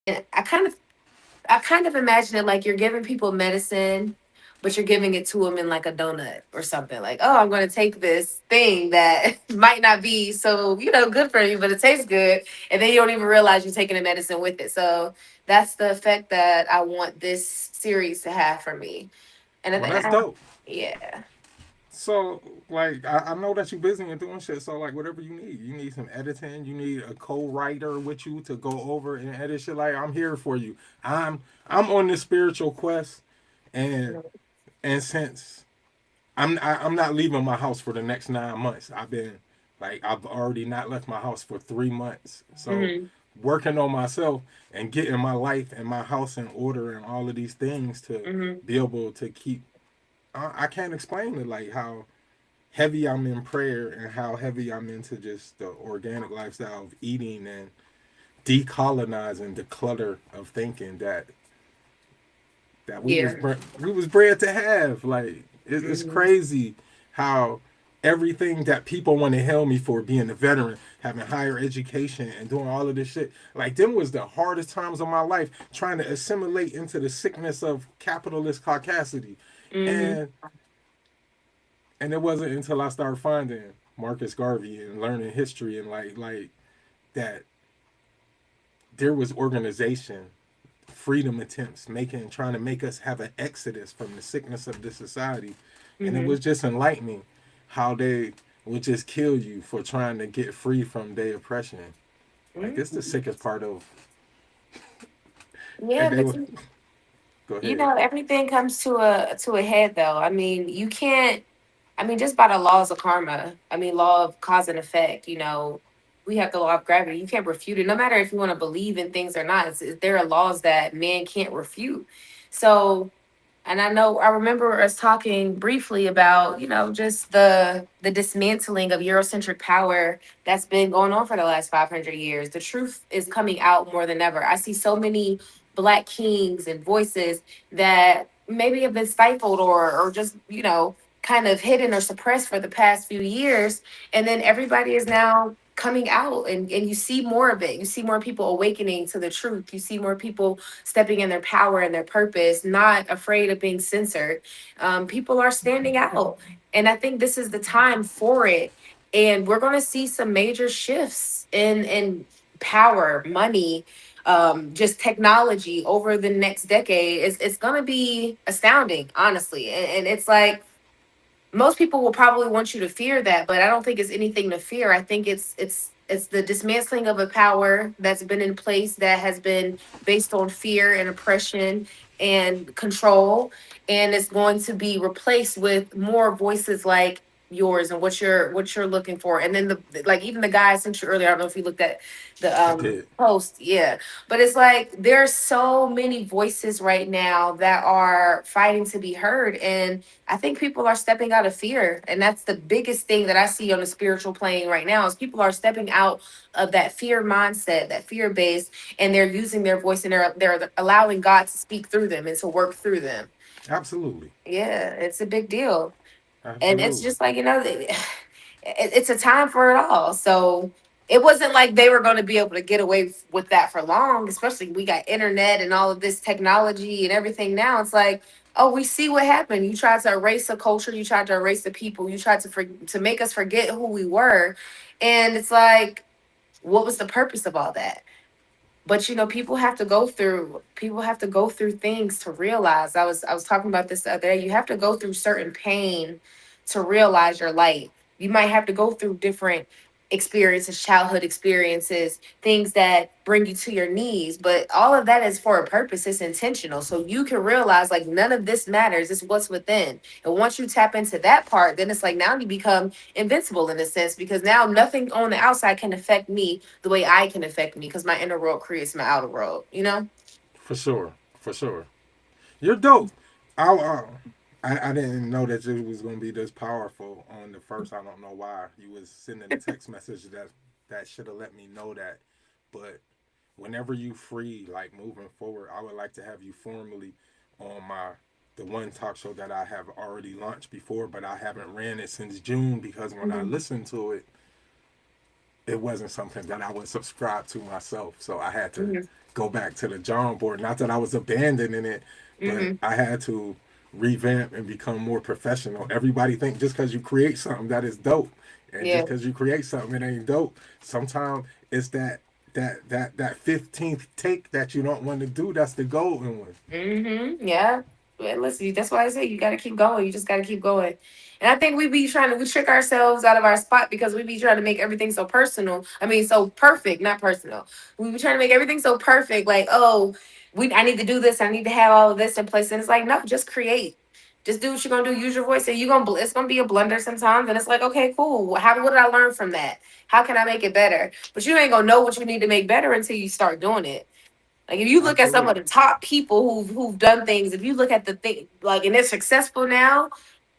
And I kind of imagine it like you're giving people medicine, but you're giving it to them in like a donut or something. Like, oh, I'm going to take this thing that might not be so, good for you, but it tastes good. And then you don't even realize you're taking the medicine with it. So that's the effect that I want this series to have for me. And I Well, think, that's dope. yeah. So, like, I know that you're busy and doing shit. So, like, whatever you need some editing. You need a co-writer with you to go over and edit shit. Like, I'm here for you. I'm I'm on this spiritual quest, and since I'm not leaving my house for the next 9 months. I've already not left my house for 3 months. So, Hmm. working on myself and getting my life and my house in order and all of these things to Hmm. be able to keep. I can't explain it, like how heavy I'm in prayer and how heavy I'm into just the organic lifestyle of eating and decolonizing the clutter of thinking that Yeah. we was bred to have. Like, it's Hmm. crazy how everything that people want to hail me for, being a veteran, having higher education, and doing all of this shit, like, them was the hardest times of my life, trying to assimilate into the sickness of capitalist caucasity. Hmm. and and it wasn't until I started finding Marcus Garvey and learning history and like that there was organization, freedom attempts, trying to make us have an exodus from the sickness of this society. And it Hmm. was just enlightening how they would just kill you for trying to get free from their oppression. Like, it's the Hmm. sickest part of. Yeah, And they but would go you ahead. know, everything comes to a head though. I mean, you can't I mean, just by the laws of karma, I mean, law of cause and effect, we have the law of gravity. You can't refute it. No matter if you want to believe in things or not, there are laws that man can't refute. So, and I remember us talking briefly about, just the dismantling of Eurocentric power that's been going on for the last 500 years. The truth is coming out more than ever. I see so many black kings and voices that maybe have been stifled or just, kind of hidden or suppressed for the past few years. And then everybody is now coming out, and you see more of it. You see more people awakening to the truth. You see more people stepping in their power and their purpose, not afraid of being censored. People are standing out. And I think this is the time for it. And we're going to see some major shifts in power, money, just technology over the next decade. It's going to be astounding, honestly. And it's like, most people will probably want you to fear that, but I don't think it's anything to fear. I think it's the dismantling of a power that's been in place that has been based on fear and oppression and control, and it's going to be replaced with more voices like yours and what you're looking for. And then the like even the guy I sent you earlier, I don't know if you looked at the I did. post. Yeah, but it's like there's so many voices right now that are fighting to be heard, and I think people are stepping out of fear. And that's the biggest thing that I see on the spiritual plane right now is people are stepping out of that fear mindset, that fear base, and they're using their voice, and they're allowing God to speak through them and to work through them. Absolutely. Yeah, it's a big deal. And it's Absolutely. just like, it's a time for it all. So it wasn't like they were going to be able to get away with that for long, especially we got internet and all of this technology and everything now. It's like, oh, we see what happened. You tried to erase the culture, you tried to erase the people, you tried to make us forget who we were. And it's like, what was the purpose of all that? But people have to go through things to realize. I was talking about this the other day. You have to go through certain pain to realize your light. You might have to go through different experiences, childhood experiences, things that bring you to your knees, but all of that is for a purpose. It's intentional, so you can realize like none of this matters. It's what's within. And once you tap into that part, then it's like now you become invincible in a sense, because now nothing on the outside can affect me the way I can affect me, because my inner world creates my outer world. For sure. For sure. You're dope. I didn't know that it was gonna be this powerful on the first. I don't know why you was sending a text message that should have let me know that. But whenever you free, like moving forward, I would like to have you formally on the one talk show that I have already launched before, but I haven't ran it since June because when I Hmm. listened to it, it wasn't something that I would subscribe to myself. So I had to Hmm. go back to the drawing board. Not that I was abandoning it, but Mm-hmm. I had to revamp and become more professional. Everybody think just because you create something that is dope, and just Yeah. because you create something it ain't dope. Sometimes it's that 15th take that you don't want to do. That's the golden one. Mm-hmm. Yeah. Well, listen, that's why I say you got to keep going. You just got to keep going. And I think we trick ourselves out of our spot because we be trying to make everything so personal. I mean, so perfect, not personal. We be trying to make everything so perfect. Like, oh, I need to do this. I need to have all of this in place. And it's like, no, just create. Just do what you're gonna do. Use your voice. And it's gonna be a blunder sometimes. And it's like, okay, cool. What did I learn from that? How can I make it better? But you ain't gonna know what you need to make better until you start doing it. Like if you look at some of the Absolutely. top people who've done things, if you look at the thing like and they're successful now,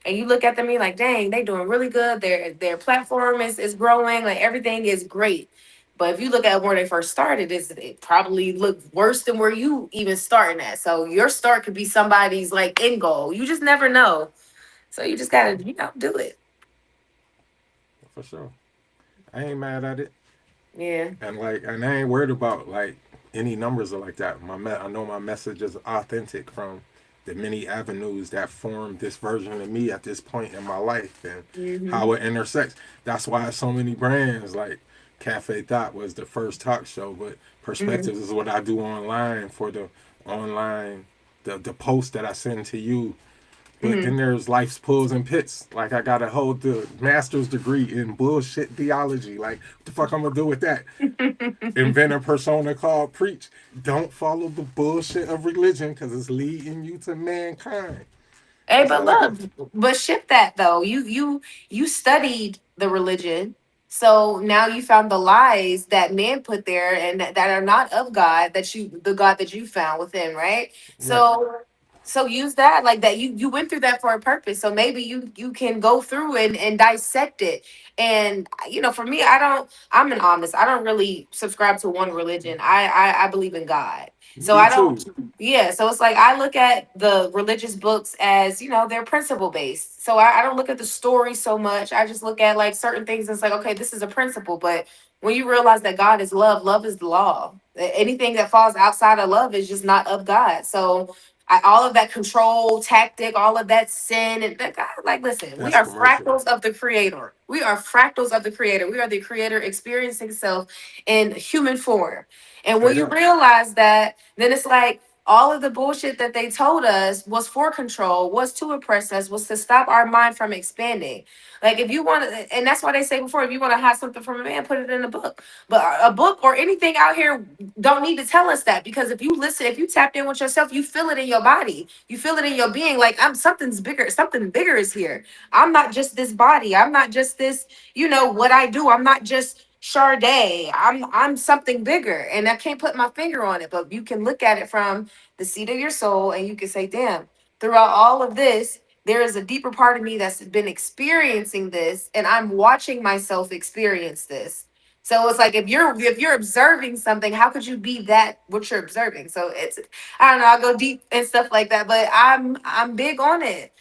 and you look at them, you're like, dang, they doing really good. Their platform is growing, like everything is great. But if you look at where they first started, it probably looked worse than where you even starting at. So your start could be somebody's like end goal. You just never know. So you just gotta, do it. For sure. I ain't mad at it. Yeah. And I ain't worried about like any numbers or like that. I know my message is authentic from the many avenues that form this version of me at this point in my life and Hmm. how it intersects. That's why so many brands like Cafe Thought was the first talk show, but Hmm. Perspectives is what I do online for the online the post that I send to you. But then Hmm. there's life's pulls and pits. Like I gotta hold the master's degree in bullshit theology. Like what the fuck I'm gonna do with that? Invent a persona called preach. Don't follow the bullshit of religion because it's leading you to mankind. Hey, That's but all I look, can. but shift that though. You studied the religion, so now you found the lies that man put there and that are not of God. The God that you found within, right? Right. So use that like that. You went through that for a purpose. So maybe you can go through and dissect it. And for me, I don't. I'm an honest. I don't really subscribe to one religion. I believe in God. So Me I don't. too. Yeah, so it's like I look at the religious books as, they're principle based. So I don't look at the story so much. I just look at like certain things and it's like, okay, this is a principle. But when you realize that God is love, love is the law. Anything that falls outside of love is just not of God. So all of that control tactic, all of that sin, and that God, like, listen, we That's are commercial. fractals of the Creator. We are fractals of the Creator. We are the Creator experiencing self in human form. And when Straight you up. realize that, then it's like all of the bullshit that they told us was for control, was to oppress us, was to stop our mind from expanding. Like if you want to, and that's why they say before, if you want to hide something from a man, put it in a book. But a book or anything out here don't need to tell us that because if you tapped in with yourself, you feel it in your body, you feel it in your being. Like something's bigger, something bigger is here. I'm not just this body. I'm not just this. What I do. I'm not just Sade. I'm something bigger, and I can't put my finger on it. But you can look at it from the seat of your soul, and you can say, "Damn." Throughout all of this, there is a deeper part of me that's been experiencing this, and I'm watching myself experience this. So it's like if you're observing something, how could you be that what you're observing? So I don't know, I'll go deep and stuff like that, but I'm big on it.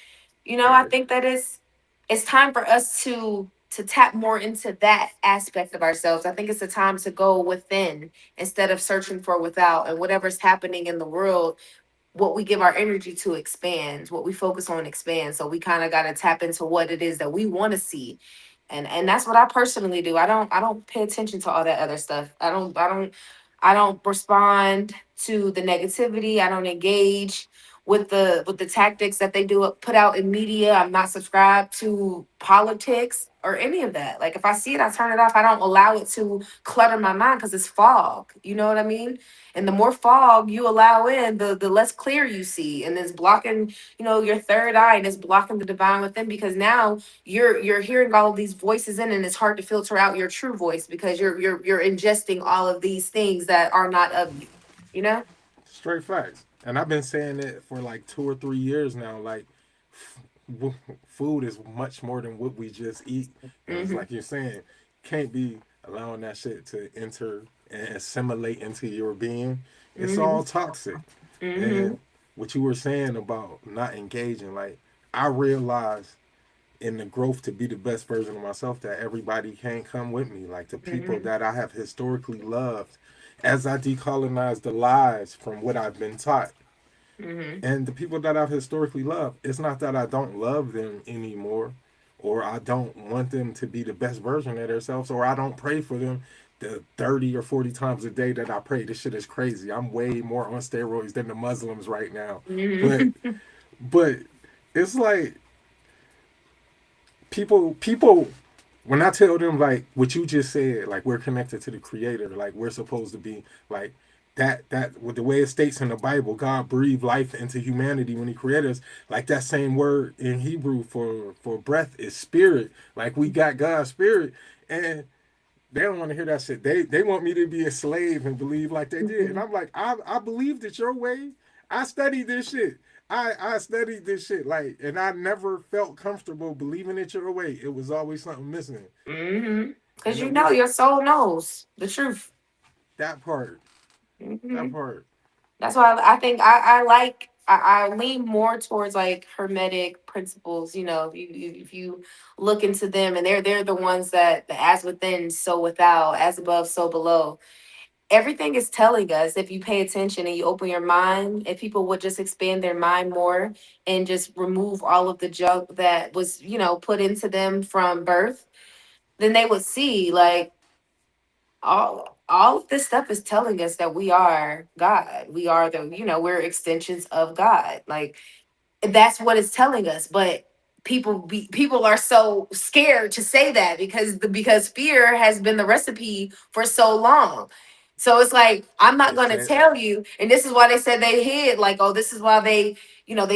I Right. think that it's time for us to tap more into that aspect of ourselves. I think it's a time to go within instead of searching for without, and whatever's happening in the world, what we give our energy to expands, what we focus on expands. So we kind of got to tap into what it is that we want to see. And that's what I personally do. I don't pay attention to all that other stuff. I don't respond to the negativity. I don't engage with the tactics that they do put out in media. I'm not subscribed to politics or any of that. Like if I see it, I turn it off. I don't allow it to clutter my mind because it's fog. You know what I mean? And the more fog you allow in, the less clear you see. And it's blocking, your third eye, and it's blocking the divine within because now you're hearing all of these voices in, and it's hard to filter out your true voice because you're ingesting all of these things that are not of you. You know? Straight facts. And I've been saying it for like 2 or 3 years now. Like, food is much more than what we just eat. And it's Mm-hmm. like you're saying, can't be allowing that shit to enter and assimilate into your being. It's Mm-hmm. all toxic. Mm-hmm. And what you were saying about not engaging, like, I realized in the growth to be the best version of myself that everybody can't come with me. Like the people Mm-hmm. that I have historically loved as I decolonize the lies from what I've been taught Mhm. and the people that I've historically loved, it's not that I don't love them anymore or I don't want them to be the best version of themselves or I don't pray for them the 30 or 40 times a day that I pray. This shit is crazy. I'm way more on steroids than the Muslims right now. But Mhm. but it's like people when I tell them like what you just said, like we're connected to the creator, like we're supposed to be like that with the way it states in the Bible, God breathed life into humanity when he created us. Like that same word in Hebrew for breath is spirit. Like we got God's spirit. And they don't want to hear that shit. They want me to be a slave and believe like they did. And Mhm. I'm like, I believed it your way. I studied this shit. I studied this shit. Like, and I never felt comfortable believing it your way. It was always something missing. Mhm. Because And you at know least your soul knows the truth. that part, that Mhm. part. That's why I think I like I lean more towards like hermetic principles. You know, if you look into them, and they're the ones that the as within, so without, as above, so below. Everything is telling us if you pay attention and you open your mind, if people would just expand their mind more and just remove all of the junk that was, put into them from birth, then they would see like all of this stuff is telling us that we are God. We are we're extensions of God. Like that's what it's telling us. But people are so scared to say that because fear has been the recipe for so long. So it's like I'm not They going to said tell you, and this is why they said they hid. Like, oh, this is why they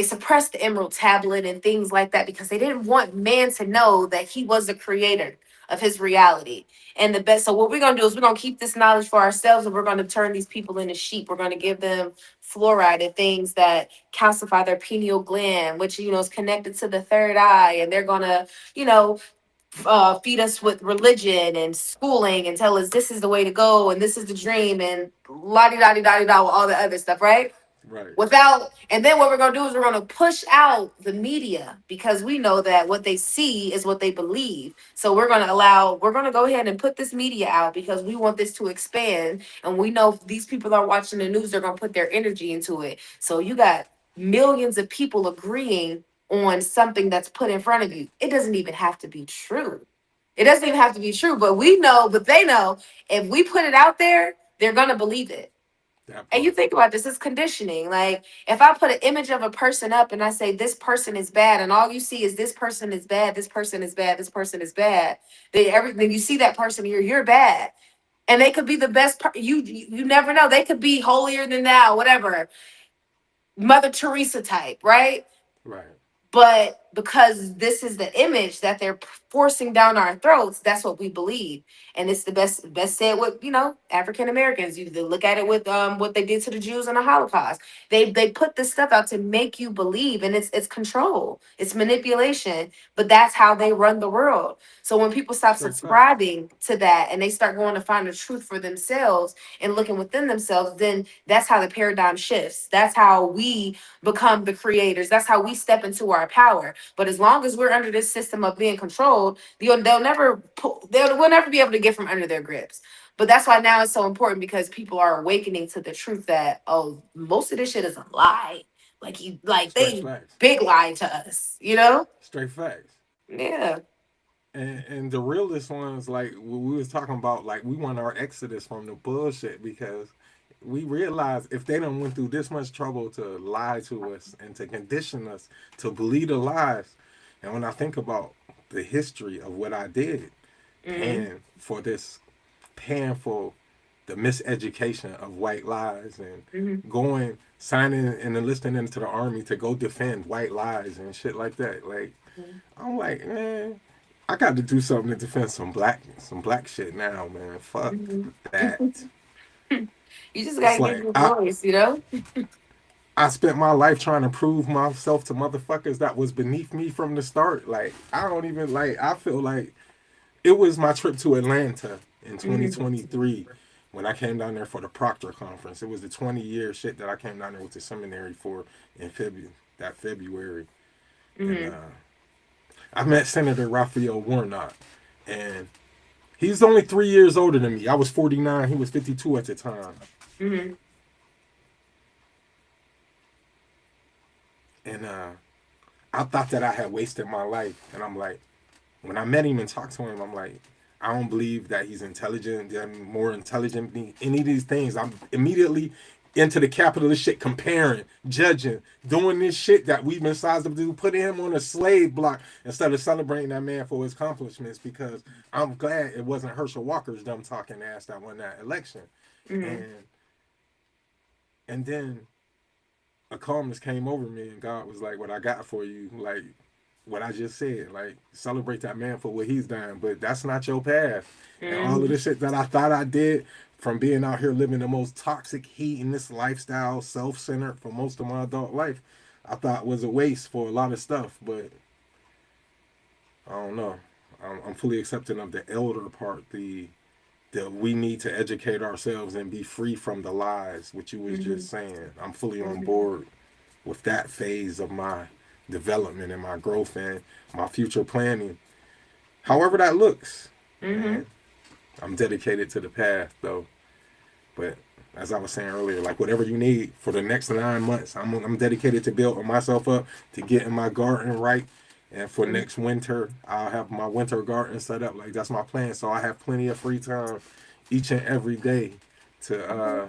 suppressed the Emerald Tablet and things like that because they didn't want man to know that he was the creator of his reality and the best. So what we're gonna do is we're gonna keep this knowledge for ourselves, and we're gonna turn these people into sheep. We're gonna give them fluoride and things that calcify their pineal gland, which is connected to the third eye, and they're gonna, you know, feed us with religion and schooling and tell us this is the way to go and this is the dream and la di da di da di da, all the other stuff, right? right. Without, and then what we're going to do is we're going to push out the media because we know that what they see is what they believe. So we're going to go ahead and put this media out because we want this to expand, and we know if these people are watching the news, they're going to put their energy into it. So you got millions of people agreeing on something that's put in front of you. It doesn't even have to be true. It doesn't even have to be true, but we know, but they know if we put it out there, they're going to believe it. That And you part. think about this, it's conditioning. Like if I put an image of a person up and I say this person is bad, and all you see is this person is bad, this person is bad, this person is bad, then everything you see that person, you're bad. And they could be the best you never know. They could be holier than thou, whatever. Mother Teresa type, right? Right. But because this is the image that they're forcing down our throats, that's what we believe. And it's the best said with African Americans. You look at it with what they did to the Jews in the Holocaust. They put this stuff out to make you believe, and it's control, it's manipulation, but that's how they run the world. So when people stop Straight facts. subscribing to that and they start going to find the truth for themselves and looking within themselves, then that's how the paradigm shifts. That's how we become the creators. That's how we step into our power. But as long as we're under this system of being controlled, they'll never we'll never be able to get from under their grips. But that's why now it's so important because people are awakening to the truth that most of this shit is a lie. Like Straight they facts. big lying to us. Straight facts. Yeah. And the realest ones, like we was talking about, like we want our exodus from the bullshit because we realize if they don't went through this much trouble to lie to us and to condition us to believe the lies, and when I think about the history of what I did, Mm-hmm. paying for this, paying for the miseducation of white lies and Mm-hmm. going signing and enlisting into the army to go defend white lies and shit like that. Like I'm like, man, I got to do something to defend some black shit now, man. Fuck Mm-hmm. that. You just It's gotta use like your voice. I spent my life trying to prove myself to motherfuckers that was beneath me from the start. Like I don't even like. I feel like it was my trip to Atlanta in Mm-hmm. 2023 when I came down there for the Proctor conference. It was the 20-year shit that I came down there with the seminary for in February, and Mm-hmm. I met Senator Raphael Warnock, and He's only 3 years older than me. I was 49. He was 52 at the time. Mm-hmm. And I thought that I had wasted my life. And I'm like, when I met him and talked to him, I'm like, I don't believe that he's intelligent. That I'm more intelligent than any of these things. I'm immediately into the capitalist shit, comparing, judging, doing this shit that we've been sized up to do, putting him on a slave block instead of celebrating that man for his accomplishments. Because I'm glad it wasn't Herschel Walker's dumb talking ass that won that election. Mm-hmm. And then a calmness came over me, and God was like, "What I got for you, like what I just said, like celebrate that man for what he's done, but that's not your path." And all of Mm-hmm. the shit that I thought I did, from being out here living the most toxic, hedonist lifestyle, self-centered for most of my adult life, I thought was a waste for a lot of stuff. But I don't know. I'm fully accepting of the elder part, the we need to educate ourselves and be free from the lies, which you was Mm-hmm. just saying. I'm fully on Mm-hmm. board with that phase of my development and my growth and my future planning. However that looks, Mm-hmm. and I'm dedicated to the path though. But as I was saying earlier, like whatever you need for the next 9 months, I'm dedicated to building myself up, to getting my garden right. And for Mm-hmm. next winter, I'll have my winter garden set up. Like that's my plan. So I have plenty of free time each and every day to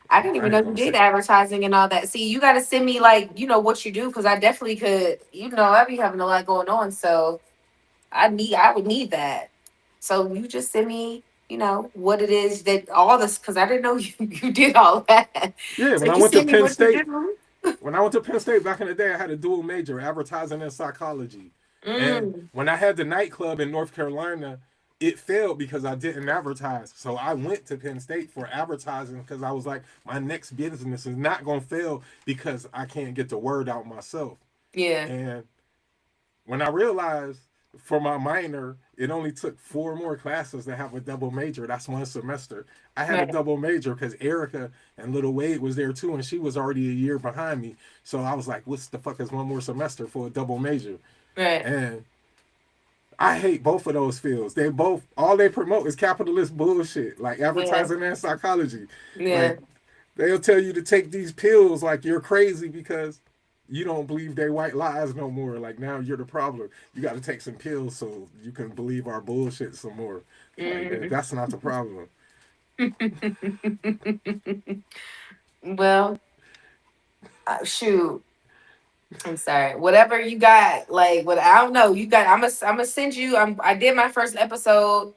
I didn't I even know ain't you gonna did say. advertising and all that. See, you got to send me like what you do because I definitely could. I be having a lot going on, so I would need that. So you just send me what it is that all this because I didn't know you did all that. Yeah, So when I you went to send me Penn what you State, do. when I went to Penn State back in the day, I had a dual major, advertising and psychology. And Mm, when I had the nightclub in North Carolina, it failed because I didn't advertise. So I went to Penn State for advertising because I was like, my next business is not going to fail because I can't get the word out myself. yeah. And when I realized for my minor, it only took 4 more classes to have a double major. That's 1 semester. I had a Right. double major because Erica and Little Wade was there too, and she was already a year behind me. So I was like, "What's the fuck is 1 more semester for a double major?" Right. And I hate both of those fields. They both all they promote is capitalist bullshit, like Yeah. advertising and psychology. Yeah. Like they'll tell you to take these pills like you're crazy because you don't believe they white lies no more. Like now you're the problem. You got to take some pills so you can believe our bullshit some more. Like Mm. that's not the problem. Well, shoot. I'm sorry. Whatever you got, like what I don't know. You got. I'm gonna send you. I did my first episode.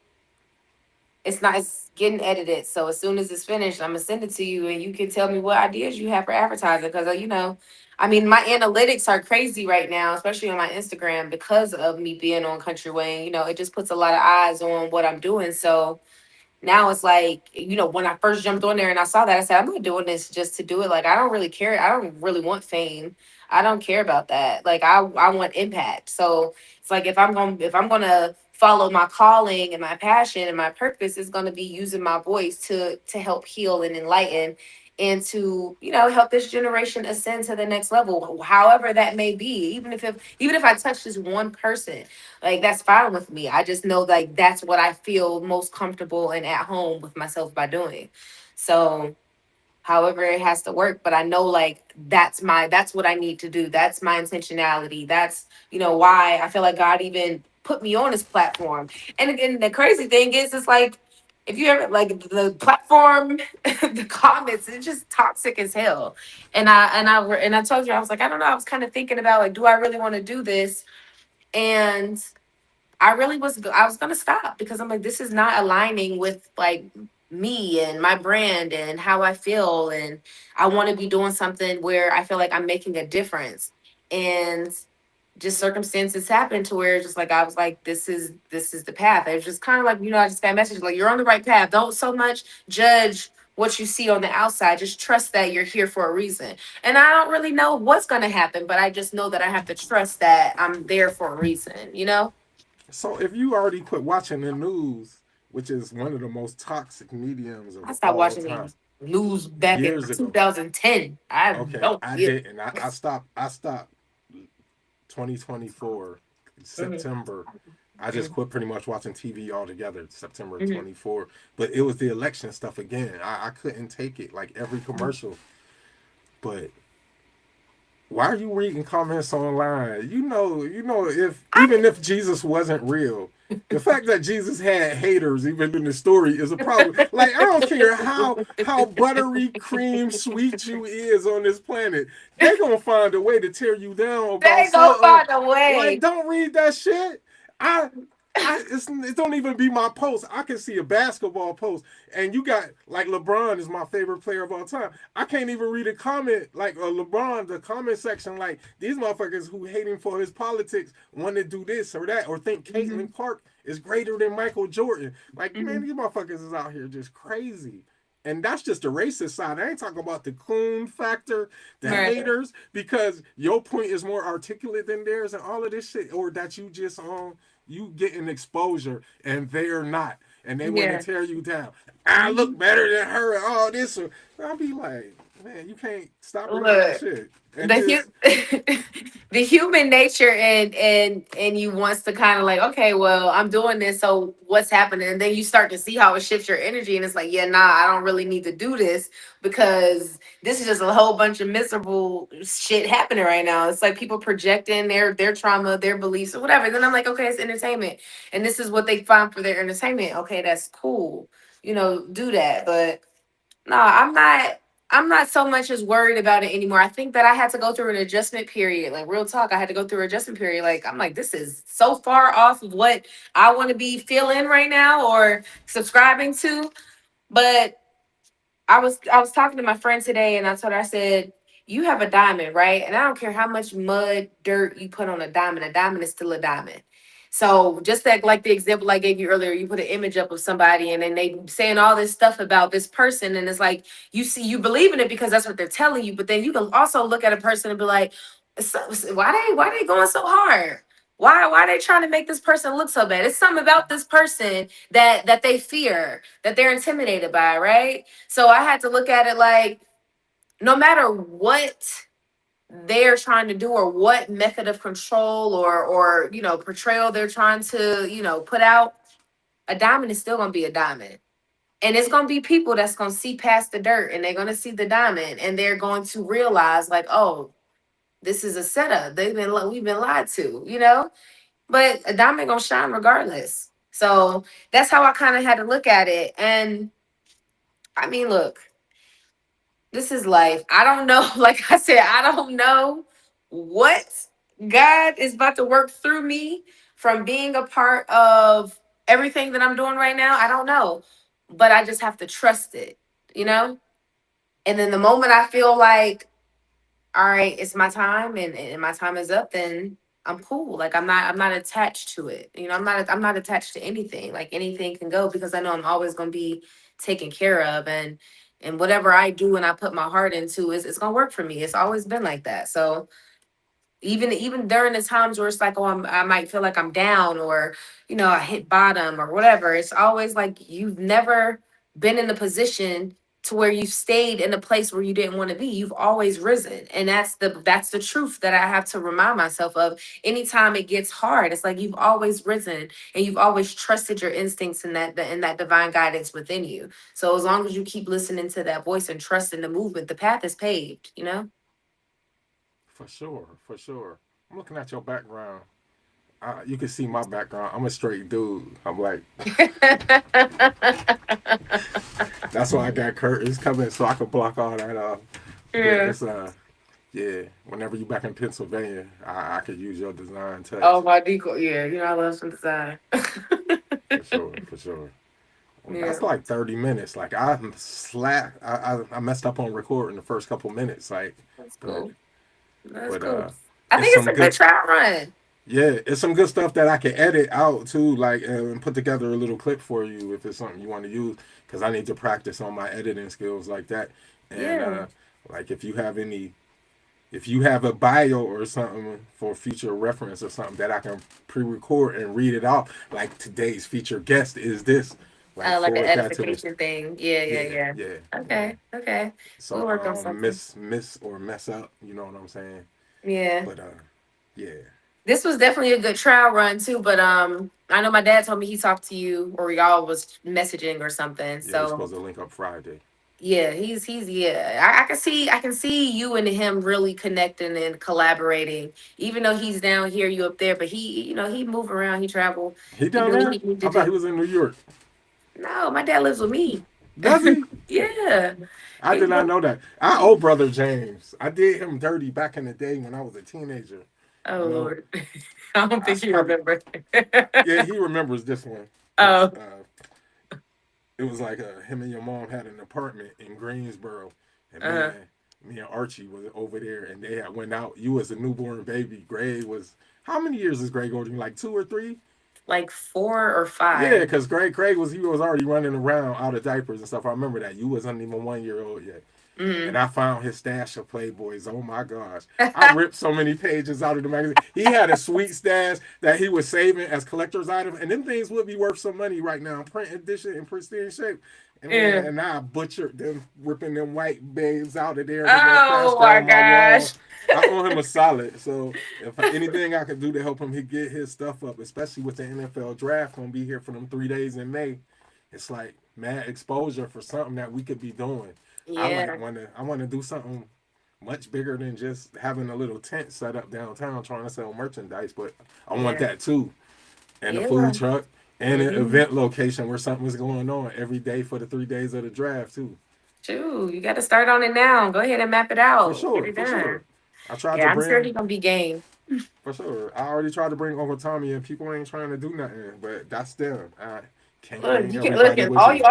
It's getting edited. So as soon as it's finished, I'm gonna send it to you, and you can tell me what ideas you have for advertising. Because I mean, my analytics are crazy right now, especially on my Instagram because of me being on Country Wayne. It just puts a lot of eyes on what I'm doing. So now it's like, when I first jumped on there and I saw that, I said, I'm not doing this just to do it. Like, I don't really care. I don't really want fame. I don't care about that. Like, I want impact. So it's like if I'm gonna follow my calling and my passion and my purpose is gonna be using my voice to help heal and enlighten and to help this generation ascend to the next level, however that may be. Even if I touch this one person, like that's fine with me. I just know like that's what I feel most comfortable and at home with myself by doing. So however it has to work, but I know like that's what I need to do. That's my intentionality. That's why I feel like God even put me on this platform. And again, the crazy thing is it's like if you ever like the platform, the comments, it's just toxic as hell. And I told you I was like, I don't know, I was kind of thinking about like, do I really want to do this? And I was gonna stop because I'm like, this is not aligning with like me and my brand and how I feel. And I want to be doing something where I feel like I'm making a difference. And just circumstances happened to where it's just like I was like, this is the path. It was just kind of like, I just got a message like you're on the right path. Don't so much judge what you see on the outside. Just trust that you're here for a reason. And I don't really know what's gonna happen, but I just know that I have to trust that I'm there for a reason. So if you already quit watching the news, which is one of the most toxic mediums of I stopped all watching time, the news back in years ago. 2010. I Okay, don't I get. didn't. I stopped. I stopped 2024 Mhm. September. I just Mm. quit pretty much watching TV altogether September Mhm. 24th. But it was the election stuff again. I couldn't take it. Like every Mhm. commercial. But why are you reading comments online? If I even if Jesus wasn't real, the fact that Jesus had haters even in the story is a problem. Like I don't care how buttery cream sweet you is on this planet, they gonna find a way to tear you down about they go something. find a Like way. don't read that shit. I it don't even be my post. I can see a basketball post, and you got like LeBron is my favorite player of all time. I can't even read a comment like LeBron, the comment section, like these motherfuckers who hating for his politics want to do this or that or think Hmm. Caitlin Clark is greater than Michael Jordan. Like, man, Hmm. these motherfuckers is out here just crazy. And that's just the racist side. I ain't talking about the coon factor, the Right. haters, because your point is more articulate than theirs and all of this shit, or that you just you getting exposure and they're not, and they want to Yeah. tear you down. I look Hmm. better than her and all this. I'll be like, man, you can't stop reading that Look. shit and the just the human nature and you wants to kind of like, okay, well, I'm doing this, so what's happening? And then you start to see how it shifts your energy, and it's like, yeah, nah, I don't really need to do this because this is just a whole bunch of miserable shit happening right now. It's like people projecting their trauma, their beliefs, or whatever. Then I'm like, okay, it's entertainment, and this is what they find for their entertainment. Okay, that's cool, do that, but no, I'm not so much as worried about it anymore. I think that I had to go through an adjustment period. Like real talk, I had to go through an adjustment period. Like I'm like, this is so far off of what I want to be feeling right now or subscribing to. But I was talking to my friend today and I told her, I said, you have a diamond, right? And I don't care how much mud, dirt you put on a diamond is still a diamond. So just like the example I gave you earlier, you put an image up of somebody and then they saying all this stuff about this person, and it's like you believe in it because that's what they're telling you, but then you can also look at a person and be like, why they going so hard? Why are they trying to make this person look so bad? It's something about this person that they fear, that they're intimidated by, right? So I had to look at it like no matter what they're trying to do or what method of control or portrayal they're trying to put out, a diamond is still going to be a diamond. And it's going to be people that's going to see past the dirt and they're going to see the diamond and they're going to realize like, oh, this is a setup. We've been lied to. But a diamond going to shine regardless. So that's how I kind of had to look at it. And I mean, look, this is life. I don't know. Like I said, I don't know what God is about to work through me from being a part of everything that I'm doing right now. I don't know. But I just have to trust it, you know? And then the moment I feel like, all right, it's my time and my time is up, then I'm cool. Like I'm not attached to it. I'm not attached to anything. Like anything can go because I know I'm always gonna be taken care of, and whatever I do and I put my heart into is it's gonna work for me. It's always been like that. So even during the times where it's like, oh, I might feel like I'm down or I hit bottom or whatever, it's always like you've never been in a position to where you stayed in a place where you didn't want to be. You've always risen, and that's the truth that I have to remind myself of anytime it gets hard. It's like you've always risen and you've always trusted your instincts and that divine guidance within you. So as long as you keep listening to that voice and trust in the movement, the path is paved. for sure, for sure. I'm looking at your background. You can see my background. I'm a straight dude. I'm like, that's why I got curtains coming so I can block all that off. But Yeah. it's yeah. Whenever you back in Pennsylvania, I could use your design touch Oh, my Deco. Yeah, I love some design. for sure, for sure. Well, Yeah, that's like 30 minutes. Like I slack. I messed up on recording the first couple minutes. Like, that's but cool. That's but cool. I it's think it's some a good good. trial run. Yeah, it's some good stuff that I can edit out too, like and put together a little clip for you if it's something you want to use. Because I need to practice on my editing skills like that. And Yeah. like if you have a bio or something for future reference or something that I can pre-record and read it off, like today's feature guest is this, like Like an forward that to the edification thing. Yeah, yeah, yeah, yeah. yeah, yeah. Okay, okay. So We'll work on something. miss or mess up, you know what I'm saying? Yeah. But yeah. This was definitely a good trial run too, but I know my dad told me he talked to you or y'all was messaging or something. Yeah, we're So supposed to link up Friday. yeah, he's yeah. I can see you and him really connecting and collaborating. Even though he's down here, you up there, but he move around, he travel, He he down do what there? he need to I thought he do. was in New York. No, my dad lives with me. Does he? Yeah. I He did not live- know that. I owe brother James. I did him dirty back in the day when I was a teenager. oh You know, Lord. I don't I think you probably remember. yeah he remembers this one because Oh, it was like him and your mom had an apartment in Greensboro, and uh, me and Archie was over there, and they had went out. You was a newborn baby. Greg was how many years is Greg older? Like 2 or 3? like 4 or Yeah, 5. because Craig was he was already running around out of diapers and stuff. I remember that you wasn't even 1 year old yet. And Mm. I found his stash of Playboys. Oh my gosh. I ripped so many pages out of the magazine. He had a sweet stash that he was saving as collector's items. And them things would be worth some money right now. Print edition in pristine shape. And Yeah. man, and I butchered them, ripping them white babes out of there. They're gonna Oh plaster my on my wall. gosh. I owe him a solid. So if anything I could do to help him he get his stuff up, especially with the NFL draft gonna be here for them 3 days in May, it's like mad exposure for something that we could be doing. Yeah. I want to do something much bigger than just having a little tent set up downtown trying to sell merchandise, but I want Yeah. that too. And a Yeah. food truck and an Hmm. event location where something was going on every day for the 3 days of the draft too. Shoot, you got to start on it now. Go ahead and map it For out. Get sure, it for done. sure. I tried Yeah, to I'm sure bring he's gonna be game. for sure. I already tried to bring Uncle Tommy and people ain't trying to do nothing, but that's them. I can't Look, bring you can everybody look. with me.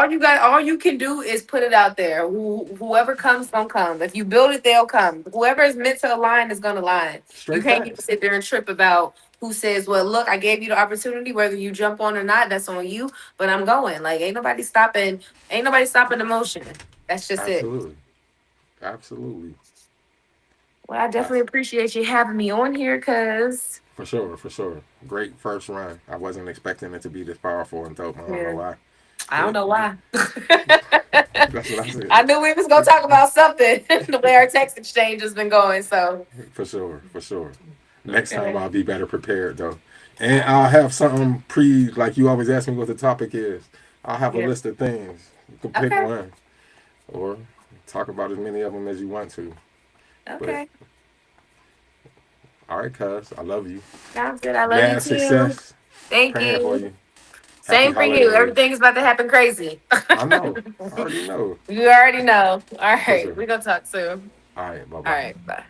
All you can do is put it out there. Whoever comes gonna come. If you build it, they'll come. Whoever is meant to align is gonna align. You Straight can't even facts. sit there and trip about who says, "Well, look, I gave you the opportunity. Whether you jump on or not, that's on you." But I'm going. Like, ain't nobody stopping. Ain't nobody stopping the motion. That's just it. Absolutely. Absolutely. Well, I definitely That's appreciate you having me on here, cause for sure, for sure. Great first run. I wasn't expecting it to be this powerful and dope. I don't know yeah, why. I don't But know why. that's what I said. I knew we was gonna talk about something. The way our text exchange has been going, so For sure, for sure. Next time okay. I'll be better prepared though. And I'll have something like you always ask me what the topic is. I'll have a Yeah. list of things. You can pick Okay. one or talk about as many of them as you want to. But Okay. all right, cuz, I love you. Sounds good. I love you Mad too. success. Thank Praying for you. you. Happy Same for you. holidays. Everything's about to happen crazy. I know. I already know. You already know. All For right. sure. We're gonna talk soon. All right, bye All bye. right. Bye.